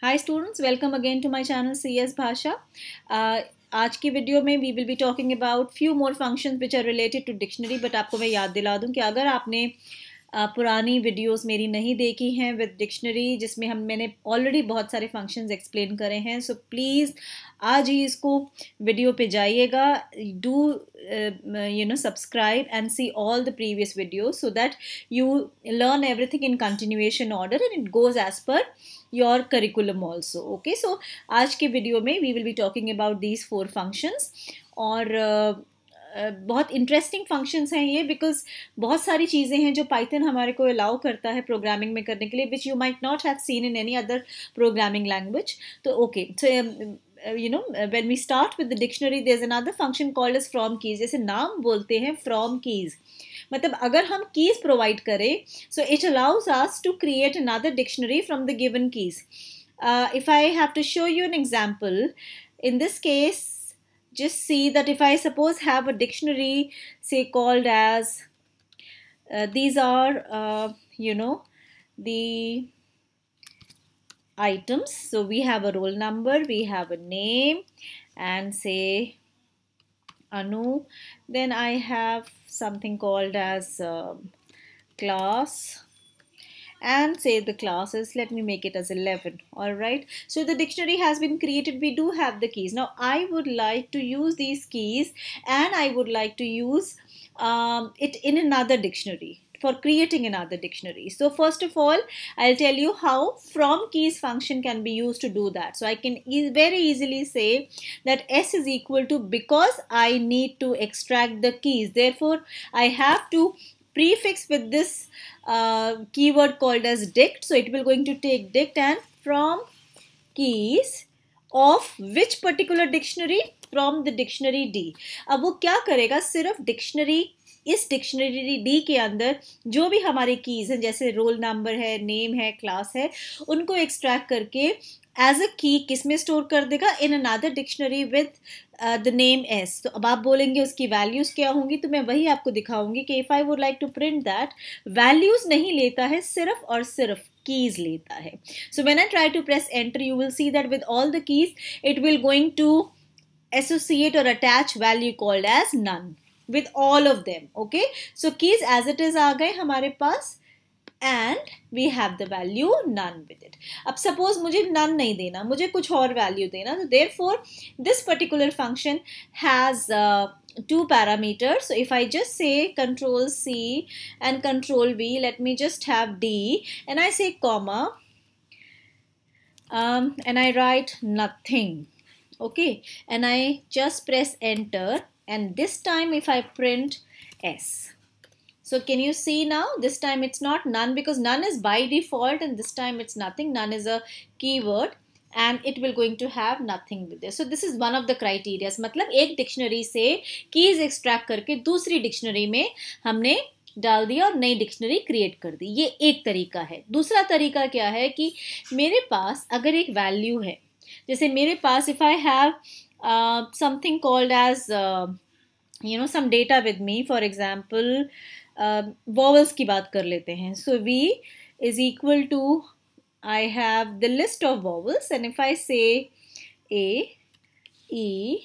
Hi students, welcome again to my channel CS Bhasha. आज की video में we will be talking about few more functions which are related to dictionary. But आपको मैं याद दिला दूं कि अगर आपने पुरानी वीडियोस मेरी नहीं देखी हैं विद डिक्शनरी जिसमें मैंने ऑलरेडी बहुत सारे फंक्शंस एक्सप्लेन करे हैं, सो प्लीज़ आज ही इसको वीडियो पे जाइएगा, do subscribe and see all the previous videos so that you learn everything in continuation order and it goes as per your curriculum also. Okay, so आज के video में we will be talking about these 4 functions और बहुत interesting functions हैं ये, because बहुत सारी चीज़ें हैं जो पाइथन हमारे को अलाउ करता है प्रोग्रामिंग में करने के लिए, which you might not have seen in any other programming language. तो okay, so when we start with the dictionary there's another function called as from keys. जैसे नाम बोलते हैं from keys, मतलब अगर हम keys provide करें, so it allows us to create another dictionary from the given keys. If I have to show you an example, in this case just see that if I suppose have a dictionary say called as these are the items. So we have a roll number, we have a name and say Anu, then I have something called as class and say the classes, let me make it as 11. All right, so the dictionary has been created. We do have the keys. Now I would like to use these keys and I would like to use it in another dictionary for creating another dictionary. So first of all, I'll tell you how from keys function can be used to do that. So I can very easily say that S is equal to, because I need to extract the keys, therefore I have to prefix with this keyword called as dict. So it will going to take dict and from keys of which particular dictionary? From the dictionary D. अब वो क्या करेगा, सिर्फ dictionary, इस dictionary D के अंदर जो भी हमारे कीज हैं, जैसे रोल नंबर है, नेम है, क्लास है, उनको एक्सट्रैक्ट करके एज अ की किस में स्टोर कर देगा, in another dictionary with the name S. तो अब आप बोलेंगे उसकी वैल्यूज़ क्या होंगी, तो मैं वही आपको दिखाऊंगी कि if I would like to print that, values नहीं लेता है, सिर्फ और सिर्फ keys लेता है. So when I try to press enter, you will see that with all the keys it will going to associate or attach value called as none with all of them. Okay, so keys as it is आ गए हमारे पास and we have the value none with it. अब suppose मुझे none नहीं देना, मुझे कुछ और value देना, तो therefore this particular function has 2 parameters. So if I just say control C and control V, let me just have D and I say comma and I write nothing. Okay, and I just press enter, and this time if I print S, so can you see now, this time it's not none because none is by default, and this time it's nothing. None is a keyword and it will going to have nothing with this. So this is one of the criteria. मतलब एक dictionary से keys extract करके दूसरी dictionary में हमने डाल दिया और नई डिक्शनरी क्रिएट कर दी. ये एक तरीका है. दूसरा तरीका क्या है कि मेरे पास अगर एक वैल्यू है, जैसे मेरे पास if I have something called as some data with me, for example vowels की बात कर लेते हैं. So V is equal to, I have the list of vowels and if I say A, E,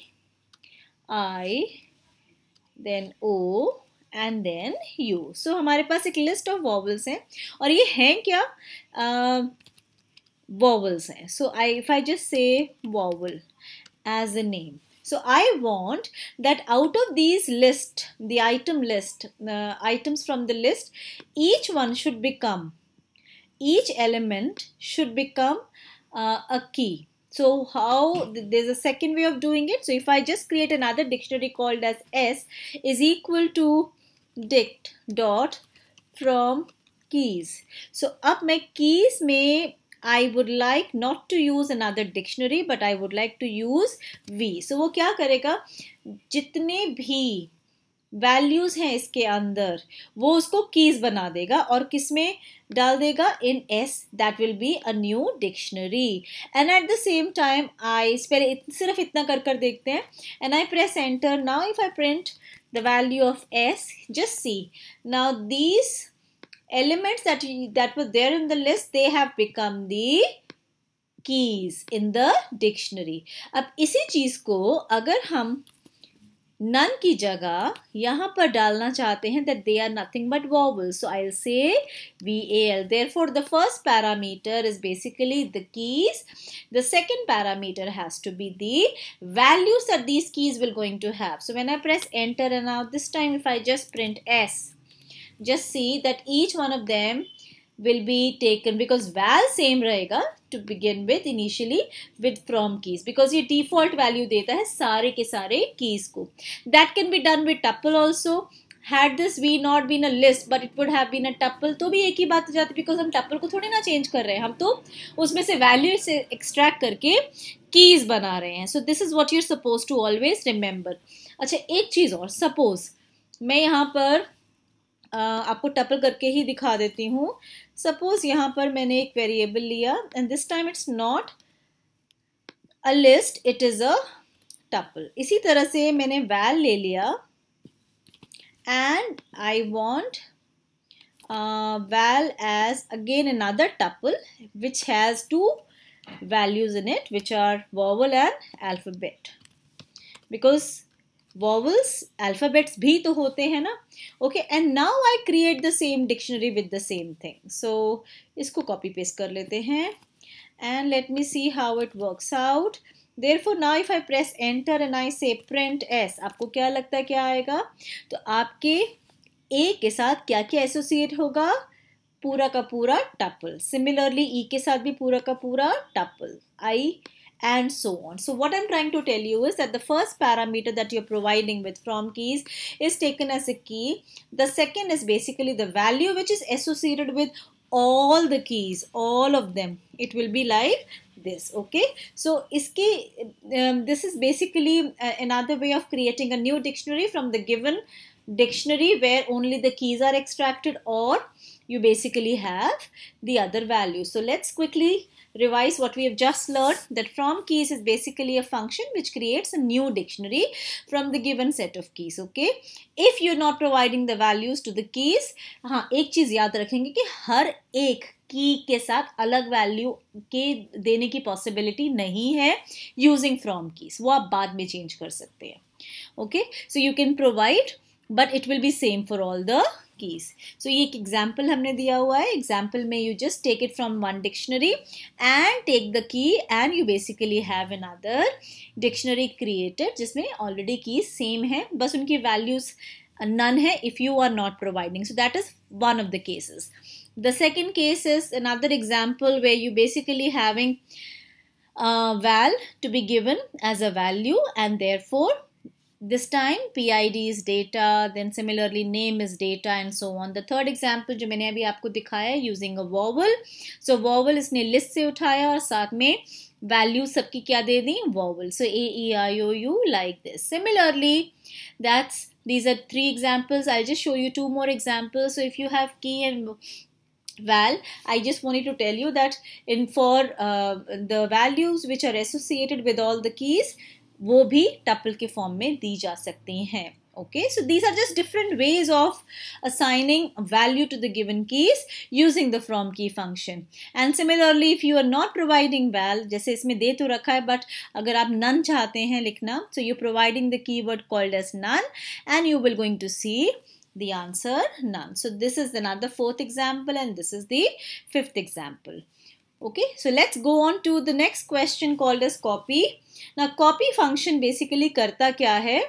I, then O and then U. So हमारे पास एक list of vowels हैं और ये हैं क्या, vowels हैं. So if I just say vowel as a name, so I want that out of these list, the item list, items from the list, each one should become, each element should become a key. So how, there's a second way of doing it. So if I just create another dictionary called as S is equal to dict dot from keys. So अब मैं keys में I would like not to use another dictionary but I would like to use V. So वो क्या करेगा, जितने भी values हैं इसके अंदर वो उसको कीज बना देगा और किस में डाल देगा, in s, that will be a new dictionary. And at the same time I सिर्फ इतना कर कर देखते हैं and I press enter. Now if I print the value of s, just see now these elements that were there in the list, they have become the keys in the dictionary. अब इसी चीज को अगर हम none की जगह यहाँ पर डालना चाहते हैं that they are nothing but vowels. So I'll say VAL. Therefore, the first parameter is basically the keys. The second parameter has to be the values that these keys will going to have. So when I press enter and now this time if I just print S, just see that each one of them will be taken because val same रहेगा to begin with initially with from keys because ये default value देता है सारे के सारे keys को. That can be done with tuple also. Had this v not been a list but it would have been a tuple तो भी एक ही बात हो जाती because हम tuple को थोड़ी ना change कर रहे हैं, हम तो उसमें से value से extract करके keys बना रहे हैं. So this is what you're supposed to always remember. अच्छा एक चीज़ और, suppose मैं यहाँ पर आपको टपल करके ही दिखा देती हूँ. सपोज यहाँ पर मैंने एक वेरिएबल लिया and this time it's not a list, it is a tuple. इसी तरह से मैंने वैल ले लिया and I want val as again another tuple which has two values in it which are vowel and alphabet because vowels alphabets भी तो होते हैं ना. okay, and now I create the same dictionary with the same thing. So इसको copy paste कर लेते हैं and let me see how it works out. Therefore now if I press enter and I say print s, आपको क्या लगता है क्या आएगा? तो आपके a के साथ क्या क्या associate होगा? पूरा का पूरा tuple. Similarly e के साथ भी पूरा का पूरा tuple. I and so on. So what I'm trying to tell you is that the first parameter that you're providing with from keys is taken as a key. The second is basically the value which is associated with all the keys, all of them. It will be like this. Okay, so this is basically another way of creating a new dictionary from the given dictionary where only the keys are extracted or you basically have the other values. So let's quickly revise what we have just learned, that from keys is basically a function which creates a new dictionary from the given set of keys. Okay, if you're not providing the values to the keys, हाँ एक चीज याद रखेंगे कि हर एक की के साथ अलग वैल्यू के देने की पॉसिबिलिटी नहीं है यूजिंग फ्रॉम कीज, वो आप बाद में चेंज कर सकते हैं. Okay, so you can provide but it will B same for all the keys. So ये एक example हमने दिया हुआ है. Example में you just take it from one dictionary and take the key and you basically have another dictionary created जिसमें already keys same है, बस उनकी values none है if you are not providing. So that is one of the cases. The second case is another example where you basically having val to be given as a value and therefore this time PID is data, then similarly name is data and so on. The third example जो मैंने अभी आपको दिखाया है using a vowel. So vowel इसने list से उठाया और साथ में value सबकी क्या दे दी? Vowel. So A, E, I, O, U like this. Similarly, these are 3 examples. I'll just show you 2 more examples. So if you have key and val, I just wanted to tell you that for the values which are associated with all the keys, वो भी tuple के form में दी जा सकती हैं. Okay, so these are just different ways of assigning value to the given keys using the from key function. And similarly, if you are not providing val, जैसे इसमें दे तो रखा है but अगर आप none चाहते हैं लिखना, so you're providing the keyword called as none and you will going to see the answer none. So this is another 4th example and this is the 5th example. Okay, so let's go on to the next question called as copy. Now copy function basically करता क्या है?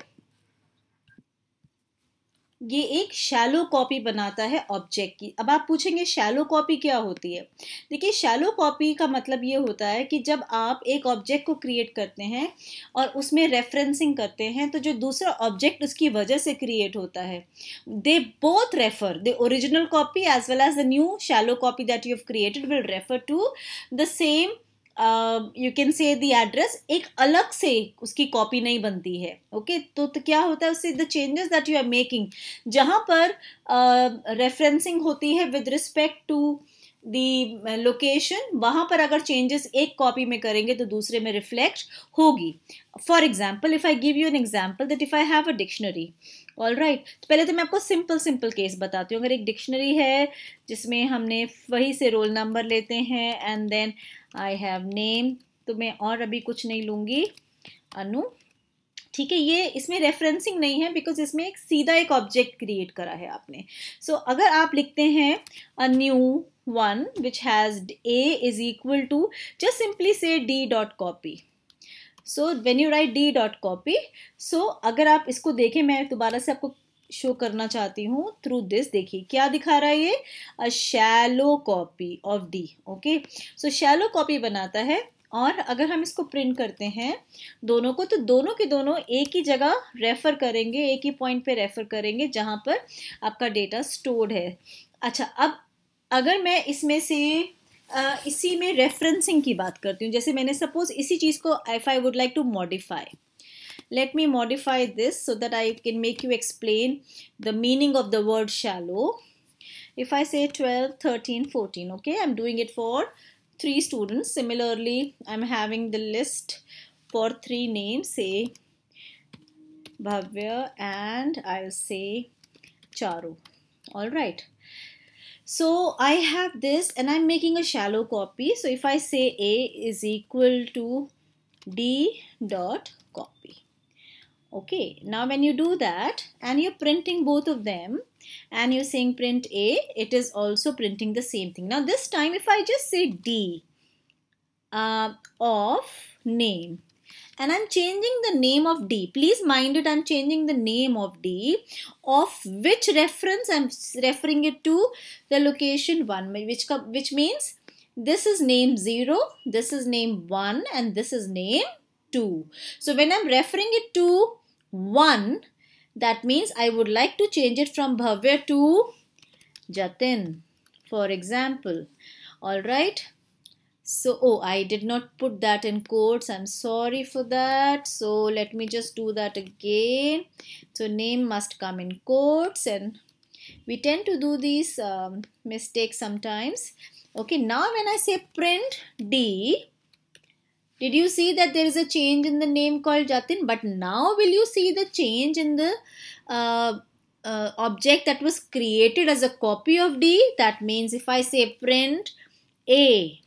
ये एक shallow copy बनाता है object की. अब आप पूछेंगे शैलो कॉपी क्या होती है? देखिए शैलो कॉपी का मतलब ये होता है कि जब आप एक ऑब्जेक्ट को क्रिएट करते हैं और उसमें रेफरेंसिंग करते हैं तो जो दूसरा ऑब्जेक्ट उसकी वजह से क्रिएट होता है, they both refer, the original copy as well as the new shallow copy that you have created will refer to the same you can say the address. एक अलग से उसकी कॉपी नहीं बनती है. ओके, तो क्या होता है उससे? The changes that you are making, जहां पर रेफरेंसिंग होती है with respect to the location, वहां पर अगर चेंजेस एक कॉपी में करेंगे तो दूसरे में रिफ्लेक्ट होगी. For example, if I give you an example that if I have a dictionary, all right, तो पहले तो मैं आपको सिंपल केस बताती हूँ. अगर एक डिक्शनरी है जिसमें हमने वही से रोल नंबर लेते हैं and then I have name, तो मैं और अभी कुछ नहीं लूँगी, अनु, ठीक है। ये इसमें रेफरेंसिंग नहीं है बिकॉज इसमें एक सीधा एक ऑब्जेक्ट क्रिएट करा है आपने। सो अगर आप लिखते हैं a new one which has a is equal to, just simply say d dot copy. So when you write d dot copy, so अगर आप इसको देखें, मैं दोबारा से आपको शो करना चाहती हूँ थ्रू दिस, देखिए क्या दिखा रहा है ये, a shallow copy of d। Okay, so shallow copy बनाता है। और अगर हम इसको प्रिंट करते हैं दोनों को, तो दोनों के दोनों एक ही जगह रेफर करेंगे, एक ही पॉइंट पे रेफर करेंगे जहां पर आपका डेटा स्टोर्ड है। अच्छा, अब अगर मैं इसमें से इसी में रेफरेंसिंग की बात करती हूँ, जैसे मैंने सपोज इसी चीज़ को if I would like to modify, let me modify this so that I can make you explain the meaning of the word shallow. If I say 12, 13, 14, okay, I'm doing it for 3 students. Similarly, I'm having the list for 3 names, say Bhavya and I'll say Charu. All right. So I have this and I'm making a shallow copy. So if I say A is equal to D dot copy. Okay, now when you do that and you're printing both of them and you're saying print A, it is also printing the same thing. Now this time if I just say D of name and I'm changing the name of D, please mind it, I'm changing the name of D, of which reference I'm referring it to the location 1, which means this is name 0, this is name 1 and this is name 2. So when I'm referring it to 1, that means I would like to change it from Bhavya to Jatin, for example. All right. So, oh, I did not put that in quotes. I'm sorry for that. So let me just do that again. So name must come in quotes and we tend to do these mistakes sometimes. Okay, now when I say print D, did you see that there is a change in the name called Jatin? But now will you see the change in the object that was created as a copy of D? That means if I say print A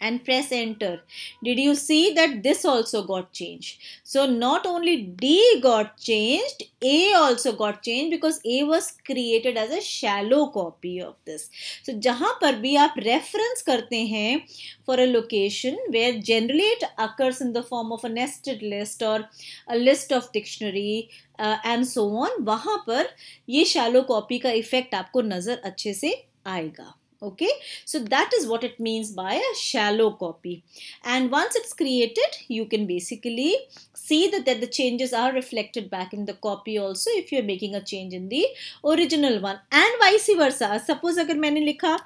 and press enter, did you see that this also got changed? So not only D got changed, A also got changed because A was created as a shallow copy of this. So जहाँ पर भी आप reference करते हैं for a location where generally it occurs in the form of a nested list or a list of dictionary and so on, वहाँ पर ये shallow copy का effect आपको नज़र अच्छे से आएगा. Okay, so that is what it means by a shallow copy. And once it's created, you can basically see that the changes are reflected back in the copy also if you're making a change in the original one. And vice versa. Suppose अगर मैंने लिखा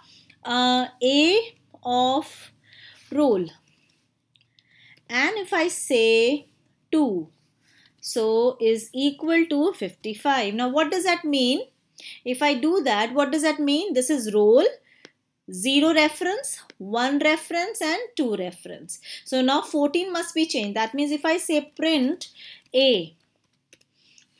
A of roll and if I say 2, so is equal to 55. Now what does that mean? If I do that, what does that mean? This is roll, 0 reference, 1 reference and 2 reference. So now 14 must be changed. That means if I say print A,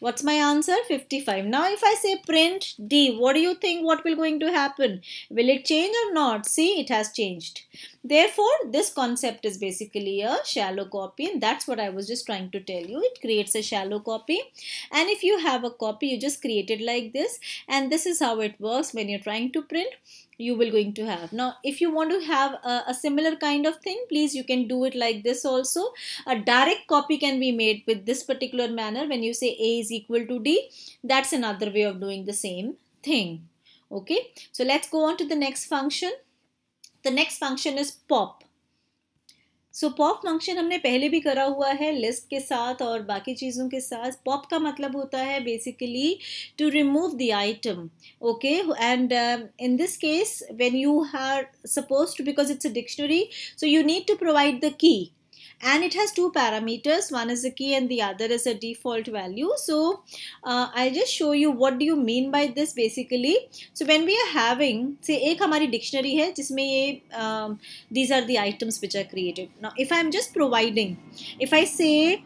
what's my answer? 55. Now if I say print D, what do you think what will going to happen? Will it change or not? See, it has changed. Therefore, this concept is basically a shallow copy and that's what I was just trying to tell you. It creates a shallow copy and if you have a copy, you just create it like this and this is how it works when you're trying to print. You will going to have. Now if you want to have a similar kind of thing, please you can do it like this also. A direct copy can be made with this particular manner when you say A is equal to D. That's another way of doing the same thing. Okay, so let's go on to the next function. The next function is pop. So pop function हमने पहले भी करा हुआ है list के साथ और बाकी चीज़ों के साथ. पॉप का मतलब होता है basically to remove the item. Okay, and in this case when you are supposed to, because it's a dictionary, so you need to provide the key. And it has 2 parameters, one is the key and the other is a default value. So I'll just show you what do you mean by this basically. So when we are having, say एक हमारी dictionary है जिसमें ये these are the items which are created. Now if I'm just providing, if I say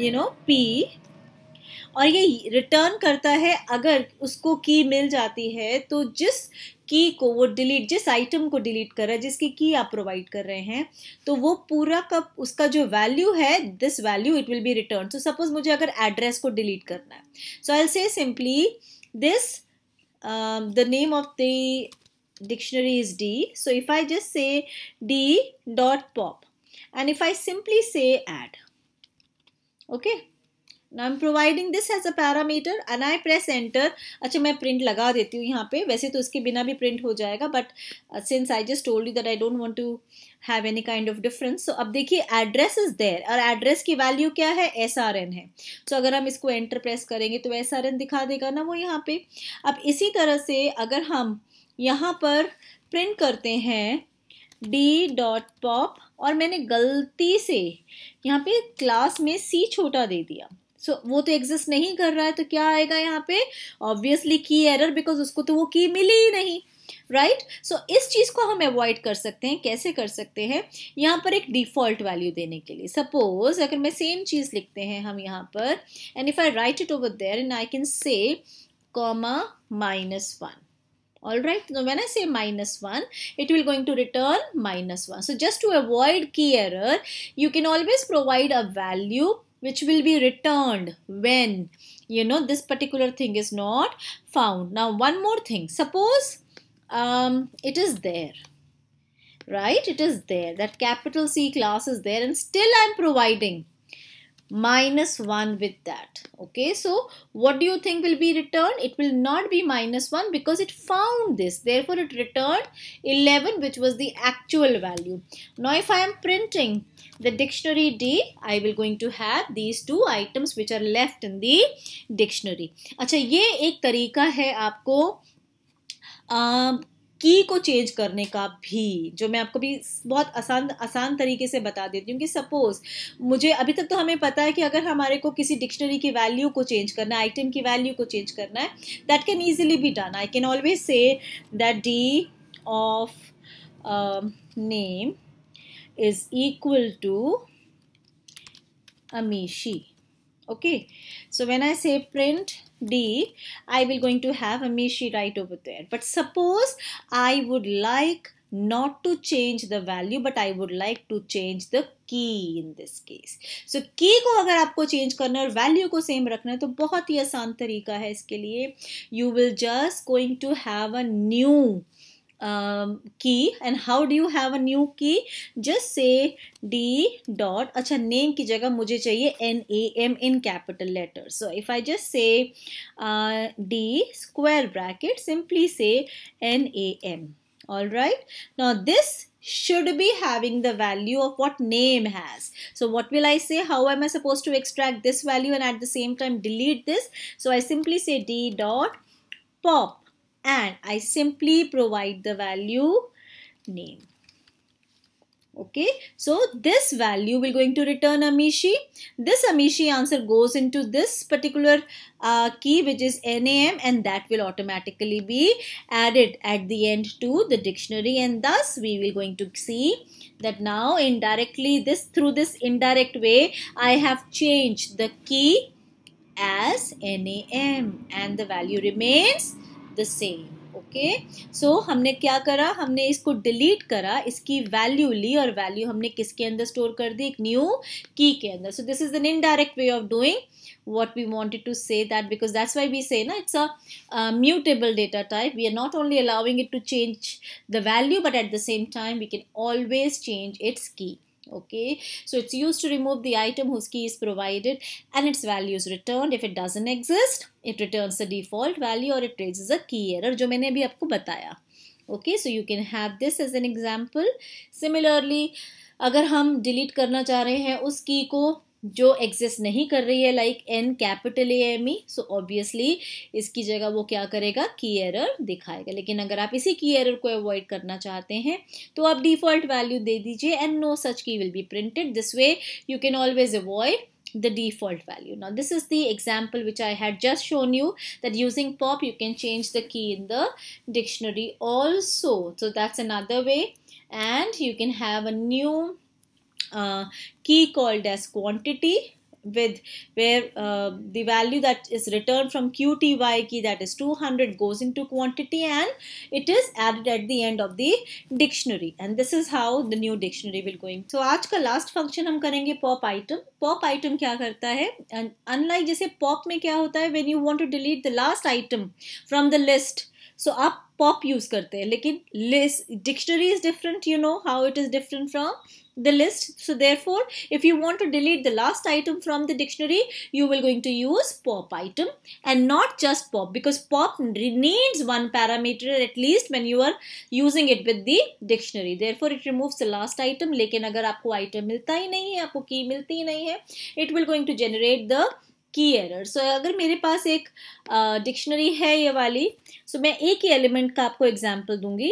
you know P और ये return करता है, अगर उसको की मिल जाती है तो जिस की को वो डिलीट, जिस आइटम को डिलीट कर रहा है, जिसकी की आप प्रोवाइड कर रहे हैं, तो वो पूरा का उसका जो वैल्यू है, this value it will be return. So suppose मुझे अगर एड्रेस को डिलीट करना है, so I will say simply this the name of the dictionary is D. So if I just say D dot pop, and if I simply say add, okay, now I'm providing this as a parameter and I press enter. अच्छा, मैं print लगा देती हूँ यहाँ पे, वैसे तो इसके बिना भी print हो जाएगा, but since I just told you that I don't want to have any kind of difference, so अब देखिए address is there, और address की value क्या है, SRN है. so अगर हम इसको enter press करेंगे तो SRN दिखा देगा ना वो यहाँ पे. अब इसी तरह से अगर हम यहाँ पर print करते हैं d.pop और मैंने गलती से यहाँ पे क्लास में C छोटा दे दिया, वो तो एग्जिस्ट नहीं कर रहा है, तो क्या आएगा यहाँ पे, ऑब्वियसली की एरर, बिकॉज उसको तो वो की मिली ही नहीं, राइट. सो इस चीज को हम अवॉइड कर सकते हैं. कैसे कर सकते हैं, यहाँ पर एक डिफॉल्ट वैल्यू देने के लिए. सपोज अगर मैं सेम चीज लिखते हैं हम यहाँ पर, and if I write it over there and I can say comma -1. All right, now when I say -1, it will going to return -1. So just to avoid key error, you can always provide a value which will be returned when this particular thing is not found. Now one more thing, suppose it is there, right, it is there, that capital C class is there, and still I'm providing -1 with that. Okay, so what do you think will be returned? It will not be -1 because it found this, therefore it returned 11, which was the actual value. Now if I am printing the dictionary D, I will going to have these two items which are left in the dictionary. अच्छा, ये एक तरीका है आपको की को change करने का भी, जो मैं आपको भी बहुत आसान तरीके से बता देती हूँ. कि सपोज मुझे अभी तक तो हमें पता है कि अगर हमारे को किसी डिक्शनरी की वैल्यू को चेंज करना है, आइटम की वैल्यू को चेंज करना है, that can easily be done. I can always say that D of name is equal to Amishi. Okay, so when I say print D, I will going to have Amishi right over there. But suppose I would like not to change the value, but I would like to change the key in this case. So key को अगर आपको change करना है और value को same रखना है, तो बहुत ही आसान तरीका है इसके लिए. You will just going to have a new key. And how do you have a new key? Just say D dot, अच्छा name की जगह मुझे चाहिए NAM in capital letters. So if I just say D square bracket, simply say NAM. All right, now this should be having the value of what name has. So what will I say? How am I supposed to extract this value and at the same time delete this? So I simply say D dot pop and I simply provide the value name. Okay, so this value will going to return Amishi. This Amishi answer goes into this particular key, which is NAM, and that will automatically be added at the end to the dictionary, and thus we will going to see that now indirectly through this indirect way I have changed the key as NAM and the value remains the same. Okay, so हमने क्या करा, हमने इसको delete करा, इसकी value ली और value हमने किसके अंदर स्टोर कर दी, एक न्यू की के अंदर. So this is an indirect way of doing what we wanted to say, that because that's why we say na, it's a mutable data type. We are not only allowing it to change the value, but at the same time we can always change its key. Okay, so it's used to remove the item whose key is provided and its value is returned. If it doesn't exist, it returns the default value or it raises a key error, जो मैंने अभी आपको बताया. Okay, so you can have this as an example. Similarly, अगर हम delete करना चाह रहे हैं उस key को जो एग्जिस्ट नहीं कर रही है, like N capital AME, so obviously इसकी जगह वो क्या करेगा, की एरर दिखाएगा. लेकिन अगर आप इसी की एरर को अवॉइड करना चाहते हैं तो आप डिफॉल्ट वैल्यू दे दीजिए एंड नो सच की will be printed. This way you can always avoid the default value. Now this is the example which I had just shown you, that using pop you can change the key in the dictionary also. So that's another way, and you can have a new key called as quantity. with where the value that is returned from QTY key, that is 200, goes into quantity and it is added at the end of the dictionary, and this is how the new dictionary will going. So आज का last function हम करेंगे pop item. Pop item क्या करता है, and unlike जैसे pop में क्या होता है, when you want to delete the last item from the list, so आप pop use करते हैं, लेकिन list dictionary is different, you know how it is different from the list. So therefore, if you want to delete the last item from the dictionary, you will going to use pop item and not just pop, because pop needs one parameter at least when you are using it with the dictionary. Therefore, it removes the last item. लेकिन अगर आपको item मिलता ही नहीं है, आपको key मिलती ही नहीं है, it will going to generate the की एरर. सो अगर मेरे पास एक डिक्शनरी है ये वाली, सो मैं एक ही एलिमेंट का आपको एग्जांपल दूंगी.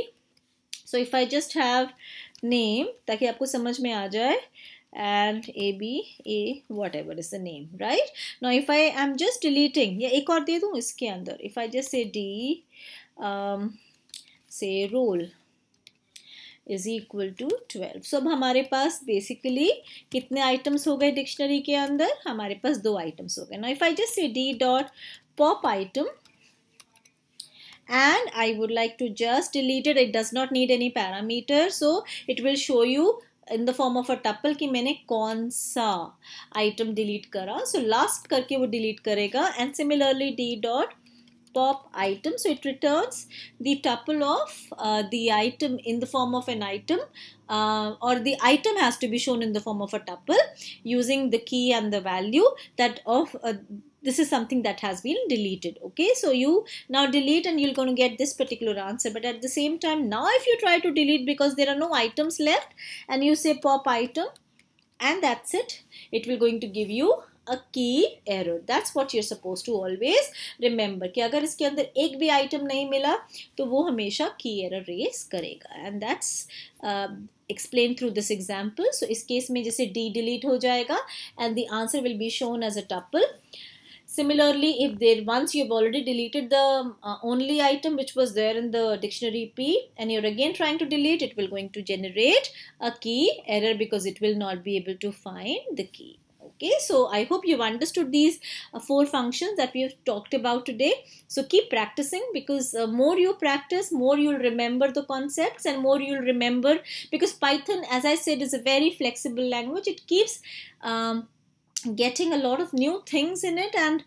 So if I just have name, ताकि आपको समझ में आ जाए, and ABA whatever is the name, right? Now if I am just deleting, या एक और दे दूं इसके अंदर, if I just say D say roll is equal to 12. So अब हमारे पास बेसिकली कितने आइटम्स हो गए डिक्शनरी के अंदर, हमारे पास 2 आइटम्स हो गए. Now if I just say D dot pop item and I would like to just delete it, it does not need any parameter, so it will show you in the form of a tuple कि मैंने कौन सा item delete करा. So last करके वो delete करेगा, and similarly D dot pop item, so it returns the tuple of the item in the form of an item, or the item has to be shown in the form of a tuple using the key and the value that of this is something that has been deleted. Okay, so you now delete and you're going to get this particular answer, but at the same time, now if you try to delete because there are no items left and you say pop item and that's it, it will going to give you a key error. That's what you're supposed to always remember कि अगर इसके अंदर एक भी item नहीं मिला तो वो हमेशा key error raise करेगा, and that's explained through this example. So इस case में जैसे D delete हो जाएगा and the answer will be shown as a tuple. Similarly, if there once you've already deleted the only item which was there in the dictionary P and you're again trying to delete, it will going to generate a key error because it will not be able to find the key. Okay, so I hope you've understood these 4 functions that we have talked about today. So keep practicing, because more you practice, more you'll remember the concepts and more you'll remember, because Python, as I said, is a very flexible language. It keeps getting a lot of new things in it, and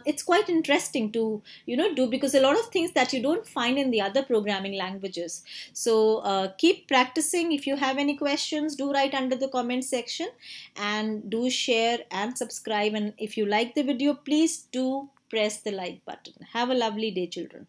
it's quite interesting to do, because a lot of things that you don't find in the other programming languages. So keep practicing. If you have any questions, do write under the comment section, and do share and subscribe, and if you like the video, please do press the like button. Have a lovely day, children.